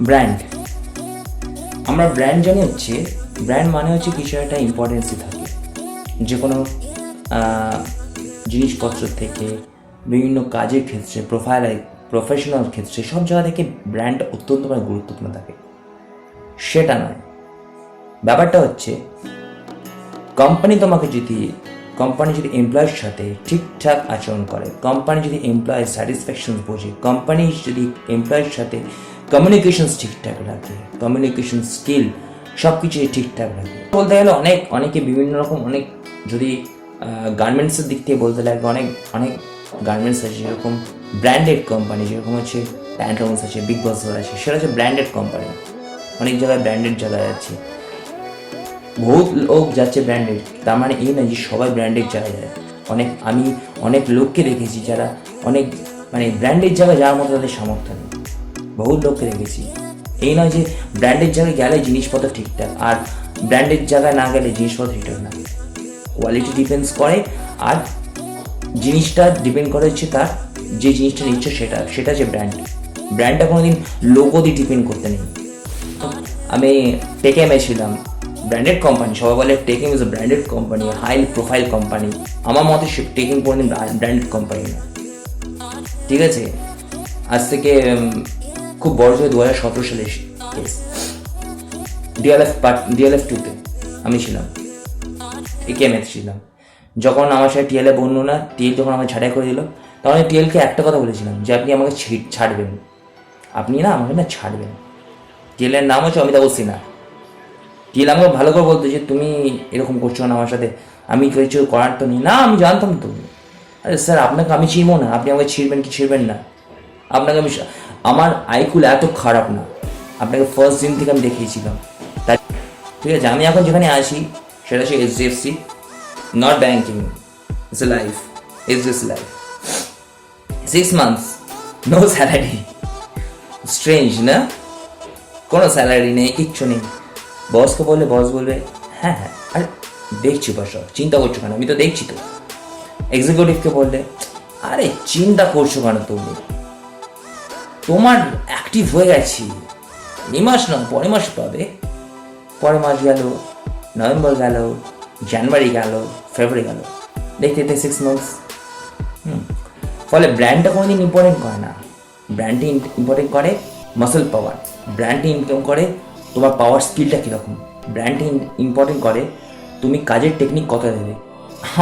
Brand, আমরা brand জানি হচ্ছে, ব্র্যান্ড মানে হচ্ছে কিছু একটা ইম্পর্টেন্সই থাকে, যে কোনো জিনিসপত্র থেকে বিভিন্ন কাজের ক্ষেত্রে, প্রফেশনাল ক্ষেত্রে সব জায়গা থেকে ব্র্যান্ড অত্যন্ত গুরুত্বপূর্ণ থাকে। সেটা নয়, ব্যাপারটা হচ্ছে কোম্পানি যদি এমপ্লয়ের সাথে ঠিকঠাক আচরণ করে, কোম্পানি যদি এমপ্লয়ের স্যাটিসফ্যাকশন বোঝে, কোম্পানি যদি এমপ্লয়ের সাথে কমিউনিকেশনস ঠিকঠাক রাখে, কমিউনিকেশন স্কিল সব কিছুই ঠিকঠাক রাখে। বলতে গেলে অনেকে বিভিন্ন রকম যদি গার্মেন্টসের দিক থেকে বলতে লাগবে, অনেক গার্মেন্টস আছে যেরকম ব্র্যান্ডেড কোম্পানি, যেরকম হচ্ছে প্যান্টালুন্স আছে, বিগ বাজার আছে, সেটা হচ্ছে ব্র্যান্ডেড কোম্পানি। অনেক জায়গায় ব্র্যান্ডেড জায়গায় আছে, বহুত লোক যাচ্ছে ব্র্যান্ডেড, তার মানে এই না যে সবাই ব্র্যান্ডেড জায়গায় যায়। আমি অনেক লোককে দেখেছি যারা ব্র্যান্ডেড জায়গায় যাওয়ার মতো তাদের সামর্থ্য নেই, বহুত লোককে দেখেছি। এই নয় যে ব্র্যান্ডেড জায়গায় গেলে জিনিসপত্র ঠিকঠাক, আর ব্র্যান্ডেড জায়গায় না গেলে জিনিসপত্র ঠিকঠাক না। কোয়ালিটি ডিপেন্ডস করে, আর জিনিসটা ডিপেন্ড করে হচ্ছে তার যে জিনিসটা নিচ্ছে সেটা যে ব্র্যান্ডটা কোনোদিন লোগো দিয়ে ডিপেন্ড করতে নেই। আমি টেকএমে ছিলাম, ব্র্যান্ডেড কোম্পানি, সবাই বলে Tech M is a branded company, high profile company. আমার মতে টেকএম কোনোদিন ব্র্যান্ডেড কোম্পানি না, ঠিক আছে? আজ থেকে খুব বড় জোর 2017 সালে কেস, ডিএলএফ 2-তে আমি ছিলাম, টেকএমএতে ছিলাম। যখন আমার সাথে টিএলএ বন্ধু না, টিএল যখন আমাকে ছাড়াই করে দিল, তখন আমি টিএলকে একটা কথা বলেছিলাম যে আপনি আমাকে ছাড়বেন, আপনি না আমাকে না ছাড়বেন। টিএলের নাম হচ্ছে অমিতাভ সিনহা। টিএল আমাকে ভালো করে বলতো যে তুমি এরকম করছো না আমার সাথে, আমি কিছু করার তো নেই। না, আমি জানতাম তো। আরে স্যার, আপনাকে আমি চিনবো না, আপনি আমাকে ছিড়বেন কি ছিড়বেন না? আপনাকে আমার আইকুল এত খারাপ না, আপনাকে ফার্স্ট দিন থেকে আমি দেখিয়েছিলাম। তাই ঠিক আছে, আমি এখন যেখানে আসি সেটা হচ্ছে HDFC, not banking, it's a life, HDFC লাইফ। 6 months নো স্যালারি, স্ট্রেঞ্জ না? কোনো স্যালারি নেই, কিচ্ছু নেই। বসকে বললে বস বলবে হ্যাঁ হ্যাঁ, আরে দেখছি বস, চিন্তা করছো কেন, আমি তো দেখছি তো। এক্সিকিউটিভকে বললে আরে চিন্তা করছো কেন, তুমি তোমার অ্যাক্টিভ হয়ে গেছি, এই মাস না পরের মাস পাবে। পরের মাস গেল, নভেম্বর গেল, জানুয়ারি গেল, ফেব্রুয়ারি গেল, দেখতে 6 months। ফলে ব্র্যান্ডটা কোনোদিন ইম্পর্টেন্ট করে না, ব্র্যান্ডটি ইম্পর্টেন্ট করে মাসেল পাওয়ার, ব্র্যান্ডটি ইনকাম করে তোমার পাওয়ার স্কিলটা কীরকম, ব্র্যান্ডটি ইম্পর্টেন্ট করে তুমি কাজের টেকনিক কত দেবে।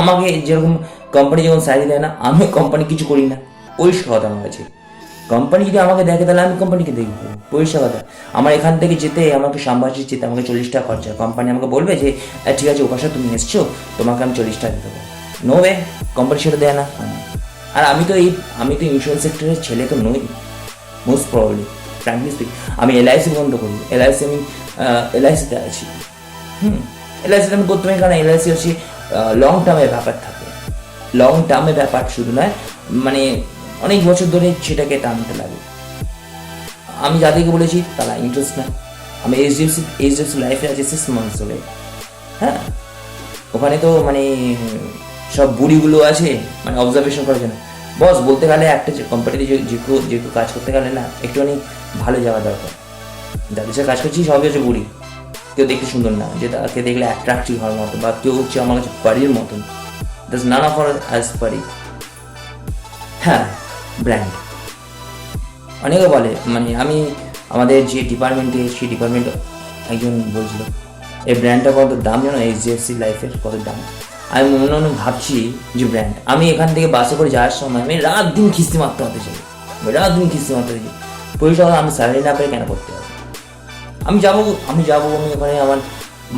আমাকে যেরকম কোম্পানি যখন স্যালারি দেয় না, আমিও কোম্পানি কিছু করি না, পরিষ্কার কথা আমার কাছে। কোম্পানি যদি আমাকে দেখে তাহলে আমি কোম্পানিকে দেখবো, পরিষ্কার কথা। আমার এখান থেকে যেতে আমাকে শ্যামবাজার যেতে আমাকে 40 টাকা খরচা, কোম্পানি আমাকে বলবে যে ঠিক আছে ওপাশে তুমি এসছো, তোমাকে আমি 40 টাকা দিতে পারবো। নো ওয়ে, কোম্পানি সেটা দেয় না। আর আমি তো ইন্স্যুরেন্স সেক্টরের ছেলে তো নই, মোস্ট প্রবাবলি, ফ্র্যাঙ্কলি স্পিক। আমি LIC বন্ধ করি, LICতে আছি। LICতে আমি করতে পারি, কারণ LIC হচ্ছে লং টার্মের ব্যাপার থাকে, লং টার্মের ব্যাপার শুধু নয়, অনেক বছর ধরে সেটাকে টানতে লাগে। আমি যাদেরকে বলেছি তারা ইন্টারেস্ট না। আমি HDFC লাইফে আছে 6 months ধরে। হ্যাঁ, ওখানে তো সব বুড়িগুলো আছে, অবজারভেশন করার জন্য। বস বলতে গেলে একটা কোম্পানিতে যে কাজ করতে গেলে না একটুখানি ভালো যাওয়া দরকার। যাদের সাথে কাজ করছি সবই হচ্ছে বুড়ি, কেউ দেখতে সুন্দর না, যে তাকে দেখলে অ্যাট্রাক্টিভ হওয়ার মতো, বা কেউ হচ্ছে আমার কাছে পারির মতন। দ্যাটস নান অফ অ্যাজ পারি। হ্যাঁ, ব্র্যান্ড অনেকে বলে, মানে আমি আমাদের যে ডিপার্টমেন্টে, সেই ডিপার্টমেন্ট একজন বলছিল এই ব্র্যান্ডটা কত দাম জানো, HDFC লাইফের কত দাম। আমি মনে মনে ভাবছি যে ব্র্যান্ড, আমি এখান থেকে বাসে করে যাওয়ার সময় আমি রাত দিন কিস্তি মারতে হতে চাই, রাত দিন কিস্তি মারতে চাই। পরিষেবা আমি স্যালারি না পেয়ে কেন করতে হবে? আমি যাবো আমি ওখানে আমার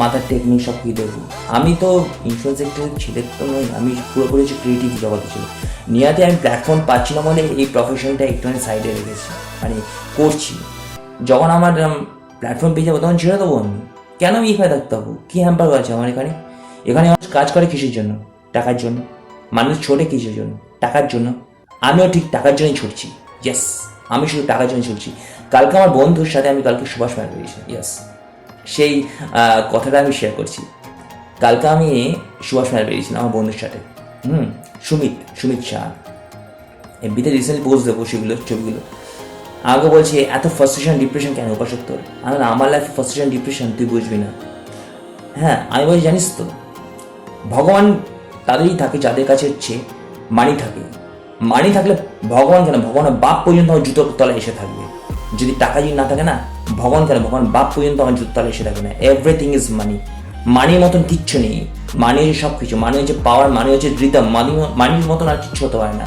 মাথার টেকনিক সব কী দেখবো। আমি তো ইন্স্যুরেন্স সেক্টরের ছেলে তো নই, আমি পুরোপুরি হচ্ছে ক্রিয়েটিভ জগতে ছিল। নিয়াতে আমি প্ল্যাটফর্ম পাচ্ছি না বলে এই প্রফেশনটা একটুখানি সাইডে রেখেছি, মানে করছি। যখন আমার প্ল্যাটফর্ম পেয়ে যাবো তখন ছেড়ে দেবো আমি। কেন আমি এখানে থাকতে হবো? কী হ্যাম্পার আছে আমার এখানে? এখানে মানুষ কাজ করে কিসের জন্য? টাকার জন্য। মানুষ ছোটে কিসের জন্য? টাকার জন্য। আমিও ঠিক টাকার জন্যই ছুটছি। ইয়েস, আমি শুধু টাকার জন্য ছুটছি। কালকে আমার বন্ধুর সাথে আমি সুভাষ মেলা বেরিয়েছি। ইয়েস, সেই কথাটা আমি শেয়ার করছি। কালকে আমি সুভাষ মেলা বেরিয়েছিলাম আমার বন্ধুর সাথে। সুমিত শাহ, এমবিতে রিসেন্টলি পোস্ট দেবো সেগুলো ছবিগুলো। আমাকে বলছে এত ফার্স্টেশন ডিপ্রেশন কেন উপাসক তোর? আমার লাইফে ফার্স্টেশন ডিপ্রেশন তুই বুঝবি না। হ্যাঁ, আমি বলছি জানিস তো, ভগবান তাদেরই থাকে যাদের কাছে হচ্ছে মানি থাকে। মানি থাকলে ভগবান কেন, ভগবানের বাপ পর্যন্ত আমার জুতোর তলায় এসে থাকবে। যদি টাকা যদি না থাকে না, ভগবান কেন, ভগবান বাপ পর্যন্ত আমার জুতোর তলায় এসে থাকবে না। Everything is money. মানির মতন কিচ্ছু নেই। মানি হচ্ছে সব কিছু। মানি হচ্ছে পাওয়ার, মানি হচ্ছে রিদম। মানির মতন আর কিচ্ছু হতে পারে না।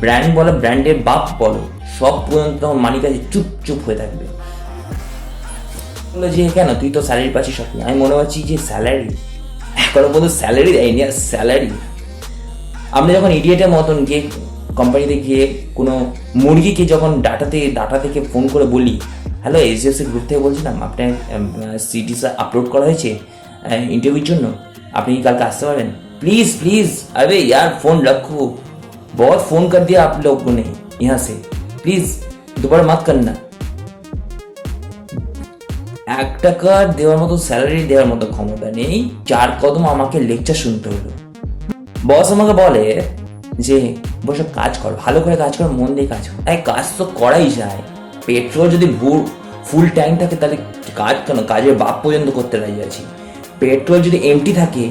ব্র্যান্ড বলো, ব্র্যান্ডের বাপ বলো, সব পর্যন্ত তখন মানির কাছে চুপ হয়ে থাকবে। বললো যে কেন তুই তো স্যালারি পাচ্ছিস সব। আমি মনে পাচ্ছি যে স্যালারি এখনো পর্যন্ত স্যালারি দেয়নি। আর স্যালারি আপনি যখন ইডিয়েটের মতন গিয়ে কোম্পানিতে গিয়ে কোনো মুরগিকে যখন ডাটা থেকে ফোন করে বলি, হ্যালো HDFC গ্রুপ থেকে বলছিলাম, আপনার সিটি আপলোড করা হয়েছে इंटरव्यूर জন্য, আপনি কি কালকে আসতে পারবেন? प्लीज अरे यार फोन रखो, बहुत फोन कर दिया आप लोगों ने यहाँ से, प्लीज दोबारा मत करना। 1 টাকা দেওয়ার মতো স্যালারি দেওয়ার মতো ক্ষমতা নেই, 4 কদম আমাকে লেকচার শুনতে হলো। বস আমাকে বলে যে বসে কাজ কর, ভালো করে কাজ কর, মন দিয়ে কাজ কর। তাই কাজ তো করাই যায়। পেট্রোল যদি ফুল ট্যাঙ্ক থাকে তাহলে কাজ কেন? কাজের বাপ পর্যন্ত করতে রাজি আছি। পেট্রোল যদি এমটি থাকে,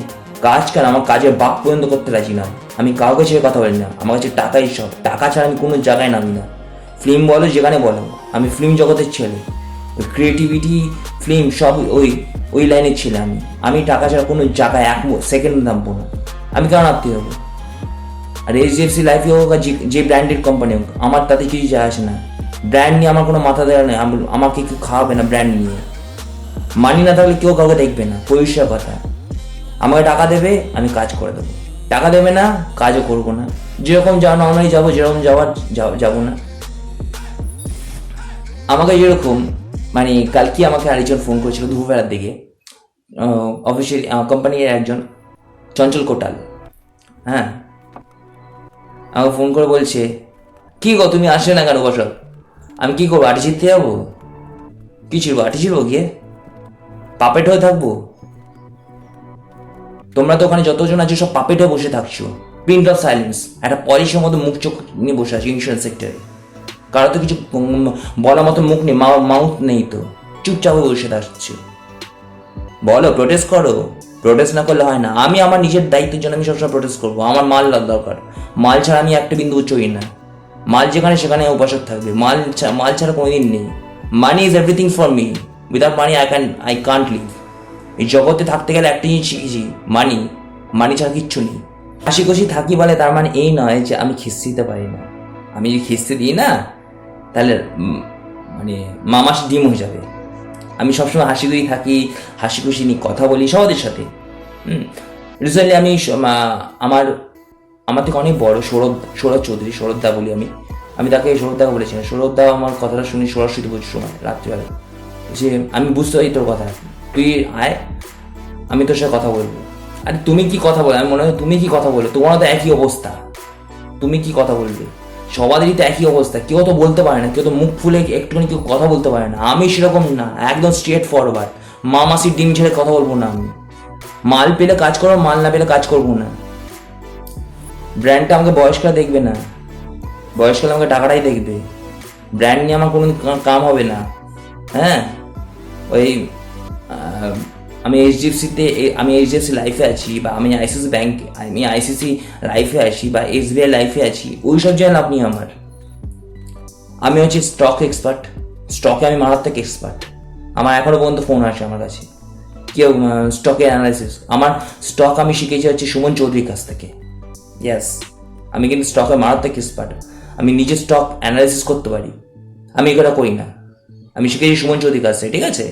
কাজ কেন? আমার কাজের বাপ পর্যন্ত করতে রাজি না। আমি কাউকে ছেড়ে কথা বলি না। আমার কাছে টাকাই সব। টাকা ছাড়া আমি কোনো জায়গায় নামি না। ফিল্ম বলো, যেখানে বলো, আমি ফিল্ম জগতের ছেলে। ওই ক্রিয়েটিভিটি, ফিল্ম সব ওই লাইনের ছেলে আমি। আমি টাকা ছাড়া কোনো জায়গায় 1 সেকেন্ড নামবো না। আমি কেন নামতে যাবো? আর HDFC লাইফে হোক আর যে ব্র্যান্ডেড কোম্পানি হোক, আমার তাতে কিছু যায় আসে না। ব্র্যান্ড নিয়ে আমার কোনো মাথা দেওয়া নেই। আমাকে কেউ খাওয়াবে না ব্র্যান্ড নিয়ে। মানি না থাকলে কেউ কাউকে দেখবে না। পরিষ্কার কথা। আমাকে টাকা দেবে, আমি কাজ করে দেবো। টাকা দেবে না, কাজও করবো না। যেরকম যাওয়া নর্মালি যাবো, যেরকম যাবো না। আমাকে যেরকম, মানে কালকে আমাকে আরেকজন ফোন করেছিল দুপুরবেলার দিকে, অফিসিয়াল কোম্পানির একজন, চঞ্চল কোটাল। হ্যাঁ, আমাকে ফোন করে বলছে, কি গো তুমি আসলে না কেন বসো? আমি কি করবো? আটি ছিটতে যাবো? কি ছিড়বো? আটি ছিড়বো গিয়ে? পাপেট হয়ে থাকবো? তোমরা তো ওখানে যতজন আছো সব পাপেট হয়ে বসে থাকছো। Print of silence. একটা পলিশের মতো মুখ চোখ নিয়ে বসে আছো ইন্স্যুরেন্স সেক্টরে। কারো তো কিছু বলার মতো মুখ নেই, মাউথ নেই, তো চুপচাপ হয়ে বসে থাকছো। বলো, প্রোটেস্ট করো। প্রোটেস্ট না করলে হয় না। আমি আমার নিজের দায়িত্বের জন্য আমি সবসময় প্রোটেস্ট করবো। আমার মাল দরকার। মাল ছাড়া আমি একটা বিন্দু চই না। মাল যেখানে সেখানে উপাসক থাকবে। মাল ছাড়া কোনোদিন নেই। Money is everything for me. Without money I can't live. এই জগতে থাকতে গেলে একটা জিনিস শিখেছি, মানি ছাড়া কিচ্ছু নেই। হাসি খুশি থাকি বলে তার মানে এই নয় যে আমি খিস্তি দিতে পারি না। আমি যদি খিস্তি দিই না, তাহলে মানে মামাস ডিম হয়ে যাবে। আমি সবসময় হাসি খুশি থাকি, হাসি খুশি নিয়ে কথা বলি সবাদের সাথে। রিসেন্টলি আমি আমার থেকে অনেক বড় সৌরভ চৌধুরী, সৌরভদা বলি আমি তাকে সৌরভদাকে বলেছিলাম। সৌরভদা আমার কথাটা শুনি সরস্বতী পুজোর সময় রাত্রিবেলা, যে আমি বুঝতে পারি তোর কথা, তুই আয়, আমি তোর সাথে কথা বলবো। আরে তুমি কি কথা বলো? আমি মনে হয় তুমি কি কথা বলো? তোমার তো একই অবস্থা। তুমি কি কথা বলবে? সবাদেরই তো একই অবস্থা। কেউ তো বলতে পারে না, কেউ তো মুখ ফুলে একটুখানি কেউ কথা বলতে পারে না। আমি সেরকম না, একদম স্ট্রেট ফরওয়ার্ড। মাসির ডিম ছেড়ে কথা বলবো না আমি। মাল পেলে কাজ করবো, মাল না পেলে কাজ করবো না। ব্র্যান্ডটা আমাকে বয়স্করা দেখবে না, বয়স্করা আমাকে টাকাটাই দেখবে। ব্র্যান্ড নিয়ে আমার কোনো কাম হবে না। হ্যাঁ, ওই আমি এইচডিএফসি লাইফে আছি, বা আমি আইসিসি ব্যাংক, আমি আইসিসি লাইফে আছি, বা এসবিআই লাইফে আছি, ওই সব জেনে লাভ নেই আমার। আমি হচ্ছে স্টক এক্সপার্ট, স্টকে আমি মারাত্মক এক্সপার্ট। আমার এখনও পর্যন্ত ফোন আসে আমার কাছে, কেউ স্টকের অ্যানালাইসিস। আমার স্টক আমি শিখেছি হচ্ছে সুমন চৌধুরীর কাছ থেকে। ইয়াস, আমি কিন্তু স্টকে মারাত্মক এক্সপার্ট। আমি নিজে স্টক অ্যানালাইসিস করতে পারি, আমি এগুলো করি না। আমি শিখেছি সুমন চৌধুরীর কাছ থেকে, ঠিক আছে?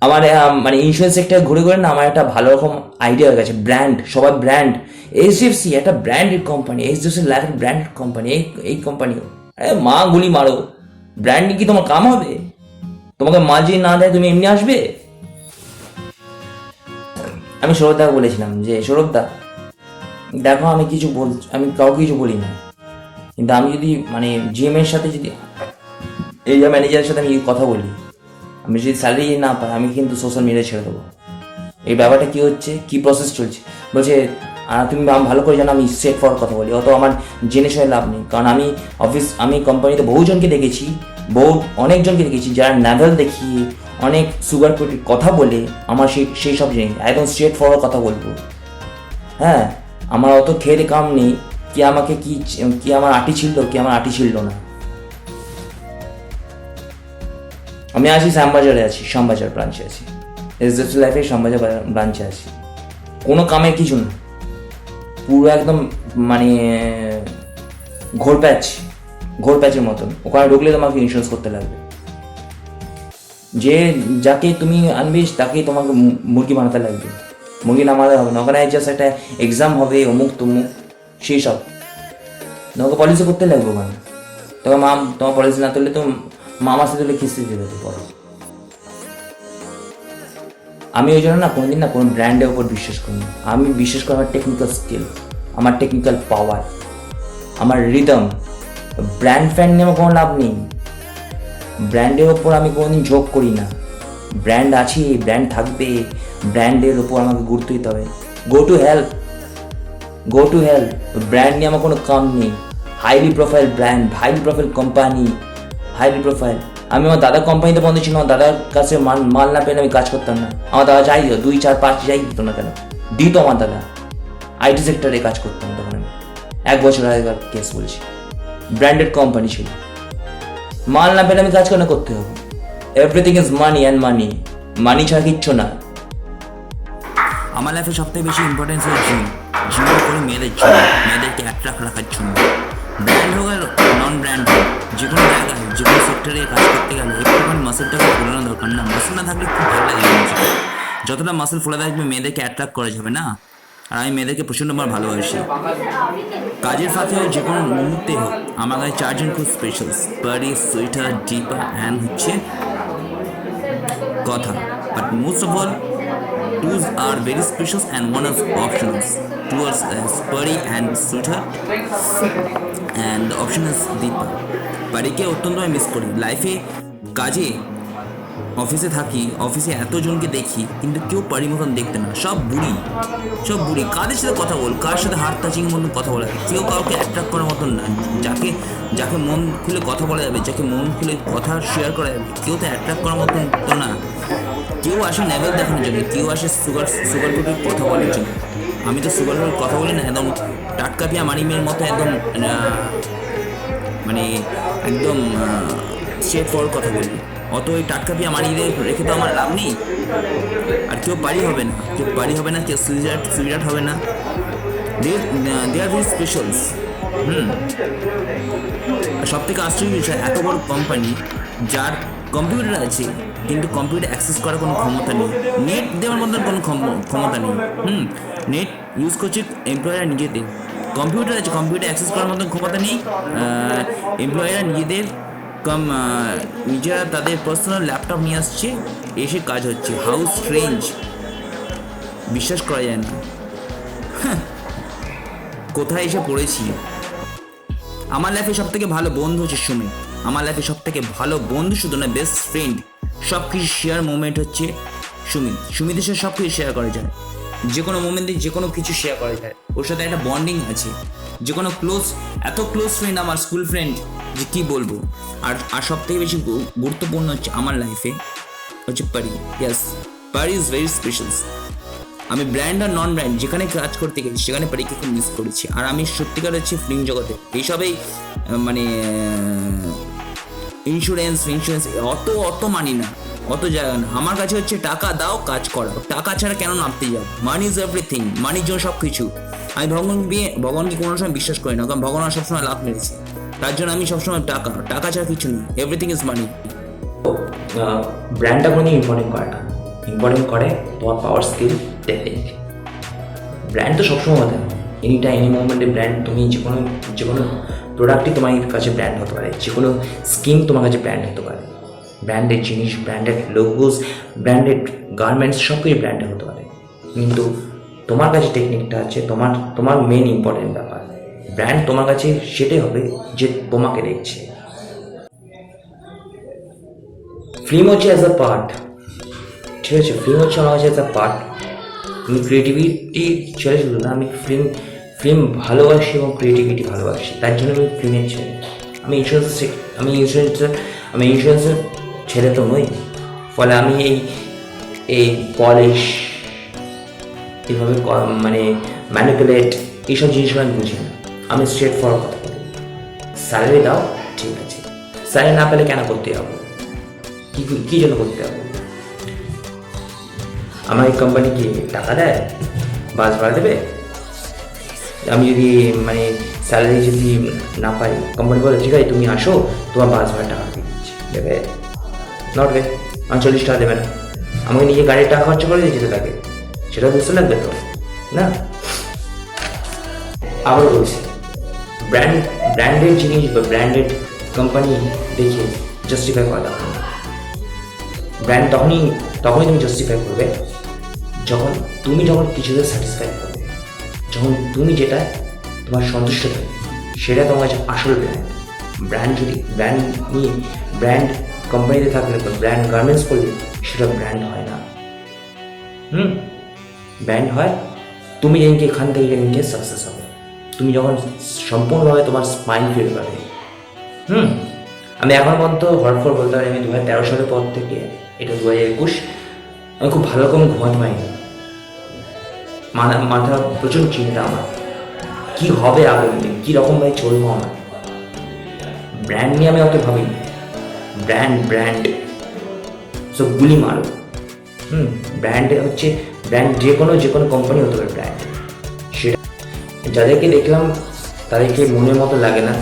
আমার মানে ইন্স্যুরেন্স সেক্টর ঘুরে ঘুরে না আমার একটা ভালো রকম আইডিয়া হয়ে গেছে। ব্র্যান্ড, সবাই ব্র্যান্ড। এইচডিএফসি একটা branded company, HDFC life branded company. এই কোম্পানিও মা গুলি মারো, ব্র্যান্ডিং কি তোমার কাম হবে? তোমাকে মাঝে না দেয় তুমি এমনি আসবে? আমি সৌরভদাকে বলেছিলাম যে সৌরভদা দেখো, আমি কাউকে কিছু বলি না, কিন্তু আমি যদি মানে জিএম এর সাথে যদি এরিয়া ম্যানেজারের সাথে আমি কথা বলি, আমি যদি স্যালারি না পাই, আমি কিন্তু সোশ্যাল মিডিয়া ছেড়ে দেবো। এই ব্যাপারটা কি হচ্ছে, কি প্রসেস চলছে? বলছে তুমি ভালো করে জানো আমি স্ট্রেট ফরওয়ার্ড কথা বলি, অত আমার জেনে শুনে লাভ নেই। কারণ আমি কোম্পানিতে বহুজনকে দেখেছি, অনেকজনকে দেখেছি যারা ন্যাভেল দেখিয়ে অনেক সুগার কোটেড কথা বলে আমার সেই সব জিনিস একদম স্ট্রেট ফরওয়ার্ড কথা বলবো। হ্যাঁ, আমার অত খেয়ে কাম নেই কি আমাকে কি আমার আটি ছিল, কি আমার আটি ছিল না। আমি আছি শ্যামবাজারে আছি, শ্যামবাজার ব্রাঞ্চে আছি, এইচডিএফসি লাইফে শ্যামবাজার ব্রাঞ্চে আছি। কোনো কামের কিছু না, পুরো একদম মানে ঘোর প্যাচের মতন। ওখানে ঢুকলে তোমাকে ইন্স্যুরেন্স করতে লাগবে। যাকে তুমি আনবে তাকেই তোমাকে মুরগি বানাতে লাগবে। মুরগি নামাতে হবে না, ওখানে জাস্ট একটা এক্সাম হবে, অমুক তমুক সেই সব তোমাকে পলিসি করতে লাগবে ওখানে। তোমার পলিসি না তুললে তো মামার সাথে তুলে খিস্তি দেবে পরে। আমি ওই জন্য না কোনোদিন না কোনো ব্র্যান্ডের ওপর বিশ্বাস করি না। আমি বিশ্বাস করি আমার টেকনিক্যাল স্কিল, আমার টেকনিক্যাল পাওয়ার, আমার রিদম। ব্র্যান্ড ফ্যান্ড নিয়ে আমার কোনো লাভ নেই। ব্র্যান্ডের ওপর আমি কোনোদিন ঝোঁক করি না। ব্র্যান্ড আছে, ব্র্যান্ড থাকবে, ব্র্যান্ডের ওপর আমাকে গুরুত্ব দিতে হবে। Go to help. ব্র্যান্ড নিয়ে আমার কোনো কাম নেই। Highly profile brand, highly profile company, highly profile. আমি আমার দাদার কোম্পানিতে বন্ধ ছিল, আমার দাদার কাছে মাল না পেলে আমি কাজ করতাম না। আমার দাদা চাই 2, 4, 5 যাই দিত না কেন, দিত আমার দাদা। আইটি সেক্টরে কাজ করতাম তখন আমি, 1 বছর আগেকার কেস বলছি। ব্র্যান্ডেড কোম্পানি ছিল, মাল না পেলে আমি কাজ কেন করতে হবে? Everything is money and money ছাড়া কিচ্ছু না। আমার লাইফে সবথেকে বেশি ইম্পর্টেন্স হচ্ছে জিম করে মেয়েদেরকে অ্যাট্রাক্ট রাখার জন্য। ব্র্যান্ড হোক আর নন ব্র্যান্ড হোক, যে কোনো জায়গায় যে কোনো সেক্টরে কাজ করতে গেলে একটুখানি মাসেলটাকে ফোলানো দরকার। না, মাসেল না থাকলে খুব ভালো লাগে। যতটা মাসেল ফোলা থাকবে মেয়েদেরকে অ্যাট্রাক্ট করা যাবে না। আর আমি মেয়েদেরকে প্রচণ্ড আমার ভালোবাসি। কাজের ফাঁকে হোক, যে কোনো মুহূর্তে হোক, আমার কাছে 4 জন খুব স্পেশাল: স্পারি, সুইটার, ডিপা অ্যান্ড হচ্ছে কথা। But most of all, 2 are very special and 1 is optional. 2 are Spurry and Sweetheart and the option is Deepa. পারিকে অত্যন্ত আমি মিস করি লাইফে। কাজে অফিসে থাকি, অফিসে এতজনকে দেখি, কিন্তু কেউ পারি মতন দেখতে না। সব বুড়ি। কাদের সাথে কথা বল, কার সাথে হাত টাচিং এর মতন কথা বলা, কেউ কাউকে অ্যাট্রাক্ট করার মতন না। যাকে মন খুলে কথা বলা যাবে, যাকে মন খুলে কথা শেয়ার করা যাবে, কেউ তো অ্যাট্রাক্ট করার মতন তো না। কেউ আসে লেভেল দেখানোর জন্য, কেউ আসে সুগার কোটের কথা বলার জন্য। আমি তো সুগার কোটের কথা বলি না, একদম টাটকা পিয়া মারিমের মতো, একদম মানে একদম স্ট্রেট ফরওয়ার্ড কথা বলি। অত ওই টাটকা পিয়া মারিয়ে রেখে তো আমার লাভ নেই। আর কেউ পারি হবে না, কেউ সুইটার হবে না। দে আর ভেরি স্পেশালস। সব থেকে আশ্চর্য বিষয়, এত বড় কোম্পানি যার কম্পিউটার আছে কিন্তু কম্পিউটার অ্যাক্সেস করার কোনো ক্ষমতা নেই, নেট দেওয়ার মতন কোনো ক্ষমতা নেই। নেট ইউজ করছে এমপ্লয়াররা নিজেদের। কম্পিউটার আছে, কম্পিউটার অ্যাক্সেস করার মতন ক্ষমতা নেই। এমপ্লয়াররা নিজেরা তাদের পার্সোনাল ল্যাপটপ নিয়ে আসছে, এসে কাজ হচ্ছে। হাউ স্ট্রেঞ্জ, বিশ্বাস করা যায় না। কোথায় এসে পড়েছি। আমার লাইফে সব থেকে ভালো বন্ধু হচ্ছে সুমিত। আমার লাইফে সব থেকে ভালো বন্ধু শুধু না, বেস্ট ফ্রেন্ড, সব কিছু শেয়ার মোমেন্ট হচ্ছে সুমিতের সাথে সব কিছু শেয়ার করা যায়। যে কোনো মোমেন্টে যে কোনো কিছু শেয়ার করা যায়। ওর সাথে একটা বন্ডিং আছে, যে কোনো এত ক্লোজ ফ্রেন্ড, আমার স্কুল ফ্রেন্ড, যে কী বলবো। আর সব থেকে বেশি গুরুত্বপূর্ণ হচ্ছে আমার লাইফে হচ্ছে পারি। ইয়াস, পারি ইজ ভেরি স্পেশাল। আমি ব্র্যান্ড আর নন ব্র্যান্ড যেখানে কাজ করতে গেছি সেখানে পারিকে খুব মিস করেছি। আর আমি সত্যিকার হচ্ছে ফিল্ম জগতে এইসবেই মানে ইন্স্যুরেন্স অত মানি না, অত জায়গা না। আমার কাছে হচ্ছে টাকা দাও, কাজ করাও। টাকা ছাড়া কেন নামতে যাও? মানি ইজ এভরিথিং, মানির জন্য সব কিছু। আমি ভগবানকে কোনো সময় বিশ্বাস করি না, কারণ ভগবান সবসময় লাভ মেরেছে। তার জন্য আমি সবসময় টাকা ছাড়া কিছু নেই, এভরিথিং ইজ মানি। ব্র্যান্ডটা কোনো ইম্পর্টেন্ট করে না, ইম্পর্টেন্ট করে তোমার পাওয়ার, স্কিল, টেকনিক। ব্র্যান্ড তো সবসময় হতে হবে, এনি টাইম এনি মোমেন্টে ব্র্যান্ড। তুমি যে কোনো প্রোডাক্টই তোমার কাছে ব্র্যান্ড হতে পারে, যে কোনো স্কিম তোমার কাছে ব্র্যান্ড হতে পারে। ব্র্যান্ডেড জিনিস, ব্র্যান্ডেড লোগোস, ব্র্যান্ডেড গার্মেন্টস সব কিছু ব্র্যান্ডেড হতে পারে, কিন্তু তোমার কাছে টেকনিকটা আছে, তোমার মেন ইম্পর্টেন্ট ব্যাপার। ব্র্যান্ড তোমার কাছে সেটাই হবে যে তোমাকে দেখছে। ফিল্ম হচ্ছে অ্যাজ আ পার্ট, ঠিক আছে? ফিল্ম হচ্ছে আমার কাছে অ্যাজ আ পার্ট। আমি ক্রিয়েটিভিটি ছেড়ে শুধু না, আমি ফিল্ম ভালোবাসি এবং ক্রিয়েটিভিটি ভালোবাসি, তার জন্য আমি ফিল্মের ছেলে। আমি ইন্স্যুরেন্সের ছেলে তো নই। ফলে আমি এই পলিশ, এইভাবে মানে ম্যানিপুলেট, এইসব জিনিসগুলো আমি বুঝি না। আমি স্ট্রেট ফরওয়ার্ড কথা বলি, স্যালারি দাও, ঠিক আছে। স্যালারি না পেলে কেন করতে যাবো? কী জন্য করতে হবে? আমার এই কোম্পানি কি টাকা দেয়? বাস ভাড়া দেবে? আমি যদি মানে স্যালারি যদি না পাই, কোম্পানি বলে ঠিক আছে তুমি আসো, তোমার বাস ভাড়া টাকা দিয়ে দিচ্ছি, দেবে? নট বে। আমার 40 টাকা দেবে না, আমাকে নিজে গাড়ির টাকা খরচা করে দিয়ে যেতে থাকে, সেটা বুঝতে লাগবে তো না? আবার বলছি, ব্র্যান্ডেড জিনিস বা ব্র্যান্ডেড কোম্পানি দেখে জাস্টিফাই করা দরকার। ব্র্যান্ড তখনই তুমি জাস্টিফাই করবে যখন কিছুতে স্যাটিসফাই করবে, যখন তুমি যেটা তোমার সন্তুষ্ট থাকবে, সেটা তোমার কাছে আসল ব্র্যান্ড। যদি ব্র্যান্ড কোম্পানিতে থাকলে বা ব্র্যান্ড গার্মেন্টস করলে সেটা ব্র্যান্ড হয় না। ব্র্যান্ড হয় তুমি যেদিনকে এখান থেকে যেদিনকে সাকসেস হবে, তুমি যখন সম্পূর্ণভাবে তোমার স্মাইল ফিল পাবে। আমি এখন পর্যন্ত হরফর বলতে পারি, আমি 2013 সালের পর থেকে, এটা 2021, আমি খুব ভালো রকম ঘুমাতে পারিনি। মাথা প্রচুর চিন্তা আমার, কী হবে আগামী দিন, কীরকমভাবে চলবো আমার। ব্র্যান্ড নিয়ে আমি অত ভাবিনি। ব্র্যান্ড সব গুলি মারো। ব্র্যান্ড হচ্ছে ব্র্যান্ড, যে কোনো কোম্পানি হতে পারে ব্র্যান্ড। সেটা যাদেরকে দেখলাম তাদেরকে মনের মতো লাগে না,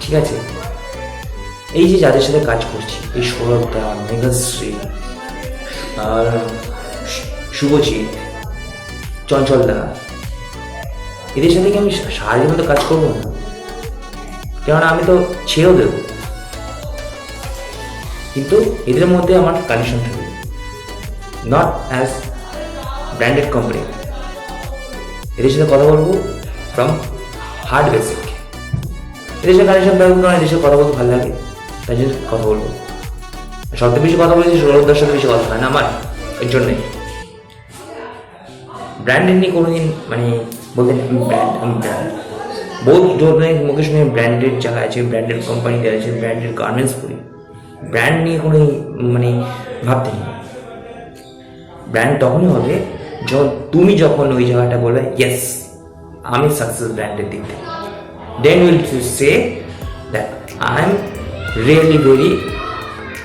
ঠিক আছে? এই যে যাদের সাথে কাজ করছি, এই সৌরভদা, মেঘাশ্রী আর শুভজিৎ, চঞ্চলদা, এদের সাথে কি আমি সারাদিন মতো কাজ করবো না? কেননা আমি তো ছেড়েও দেবো, কিন্তু এদের মধ্যে আমার কানেকশন থাকবে, নট অ্যাজ ব্র্যান্ডেড কোম্পানি। এদের সাথে কথা বলবো ফ্রম হার্ড বেসিক। এদের সাথে কানেকশন থাকবে কারণ এদের সাথে কথা বলতে ভালো লাগে, তাই জন্য কথা বলবো। সবথেকে বেশি কথা বলেছি সৌরভদার সাথে, বেশি কথা হয় না আমার, এর জন্যই। ব্র্যান্ডের নিয়ে কোনোদিন মানে বলতে আমি ব্র্যান্ড বহুত ধরনের মুখে শুনে ব্র্যান্ডেড জায়গা আছে, ব্র্যান্ডেড কোম্পানিতে আছে, ব্র্যান্ডেড গার্মেন্টস করি। ব্র্যান্ড নিয়ে কোনো মানে ভাবতে নেই। ব্র্যান্ড তখনই হবে যখন ওই জায়গাটা বলবে ইয়েস আমি সাকসেস ব্র্যান্ডের দিক থেকে, then will say that I am really very,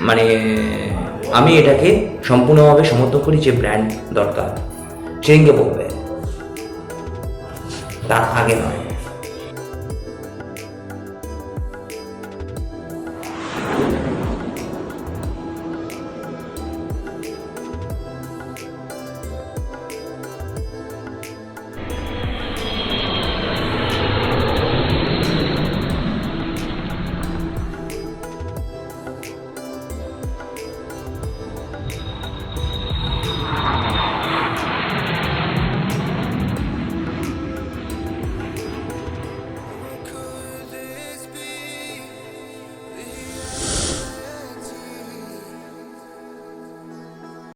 মানে আমি এটাকে সম্পূর্ণভাবে সমর্থন করি যে ব্র্যান্ড দরকার, সেদিনকে বলবে, তার আগে নয়।